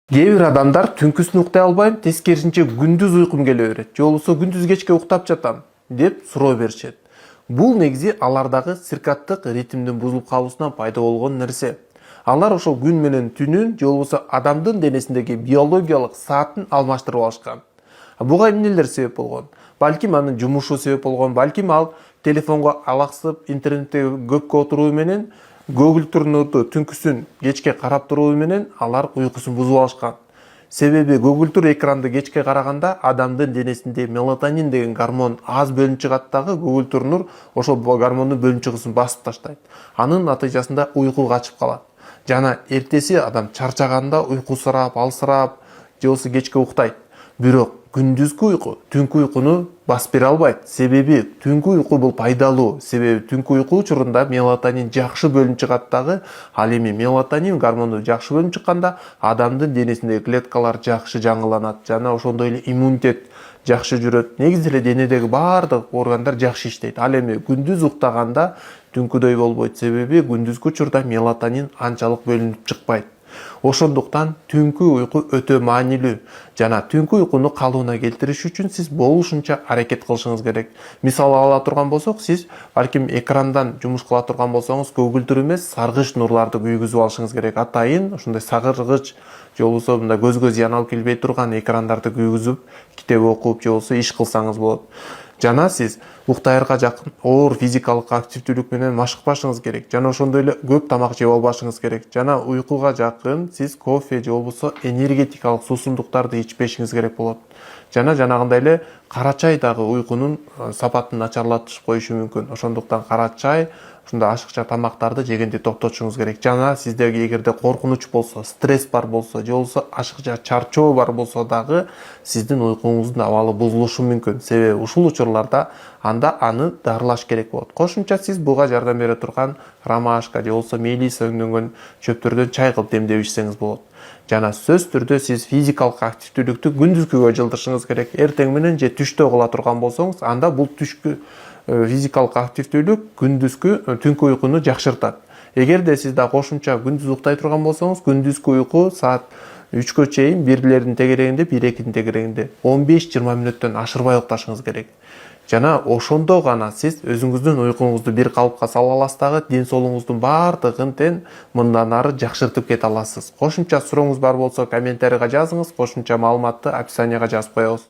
Кээ бир адамдар түнкүсүн уктай албайм, тескерисинче күндүз уйкум келе берет, же болбосо күндүз кечке уктап жатам деп суроо беришет. Бул негизи алардагы циркаддык ритмдин бузулуп калуусунан пайда болгон нерсе. Алар ошол күн менен түнүн же болбосо адамдын денесиндеги биологиялык саатын алмаштырып алышкан. Буга эмнелер себеп болгон? Балким анын жумушу себеп болгон, балким ал телефонго алаксып, интернетте көпкө отуруу менен көгүлтүрнү түнкүсүн кечке карап туруу менен алар уйкусун бузуп алышкан. Себеби көгүлтүр экранды кечке караганда адамдын денесинде мелатонин деген гормон аз бөлүнүп чыгат дагы көгүлтүр нур ошол гормондун бөлүнүп чыгуусун басып таштайт. Анын натыйжасында уйку качып калат. Жана эртеси адам чарчаганда уйкусурап, алсырап, же болбосо кечке уктайт. Бирок күндүзгү уйку түнкү уйкуну басып бере албайт. Себеби түнкү уйку бул пайдалуу. Себеби түнкү уйку учурунда мелатонин жакшы бөлүнүп чыгат дагы. Ал эми мелатонин гормону жакшы бөлүнүп чыкканда адамдын денесиндеги клеткалар жакшы жаңыланат. Жана ошондой эле иммунитет жакшы жүрөт. Негизи эле денедеги баардык органдар жакшы иштейт. Ал эми күндүз уктаганда түнкүдөй болбойт. Себеби күндүзгү учурда мелатонин анчалык бөлүнүп чыкпайт. Ошондуктан түнкү уйку өтө маанилүү. Жана түнкү уйкуну калыбына келтириш үчүн сиз болушунча аракет кылышыңыз керек. Мисал ала турган болсок, сиз балким экрандан жумуш кыла турган болсоңуз, көгүлтүр эмес, саргыч нурларды күйгүзүп алышыңыз керек. Атайын ушундай сагыргыч же болбосо мындай көзгө зыян алып келбей турган экрандарды күйгүзүп, китеп окуп же болбосо иш кылсаңыз болот. Жана сиз уктаарга жакын оор физикалык активдүүлүк менен машык башыңыз керек. Жана ошондой эле көп тамак жеп албашыңыз керек. Жана уйкуга жакын сиз кофе же болбосо энергетикалык суусундуктарды ичпешиңиз керек болот. Жана жанагындай эле кара чай дагы уйкунун сапатын начарлатып коюшу мүмкүн. Ошондуктан кара чай, ушундай ашыкча тамактарды жегенди токтотушуңуз керек. Жана сиздеги эгерде коркунуч болсо, стресс бар болсо, же болбосо ашыкча чарчоо бар болсо дагы сиздин уйкуңуздун абалы бузулушу мүмкүн. Себеби ушул учурларда анда аны дарылаш керек болот. Кошумча сиз буга жардам бере турган ромашка же болбосо мелиса өңдөнгөн чөптөрдөн чай кылып демдеп ичсеңиз болот. Жана сөзсүз түрдө сиз физикалык активдүүлүктү күндүзгүгө жылдырышыңыз керек. Эртең менен же түштө кыла турган болсоңуз, анда бул түшкү физикалык активдүүлүк түнкү уйкуну жакшыртат. Эгерде сиз да кошумча күндүз уктай турган болсоңуз, күндүзгү уйку саат 3кө чейин, 1лердин тегерегинде, 1-2дин тегерегинде 15-20 мүнөттөн ашырбай укташыңыз керек. Жана ошондо гана сиз өзүңүздүн уйкуңузду бир калыпка сала аласыз дагы, ден соолугуңуздун баардыгын тең мындан ары жакшыртып кете аласыз. Кошумча сурооңуз бар болсо комментарийга жазыңыз, кошумча маалыматты описанияга жазып коебуз.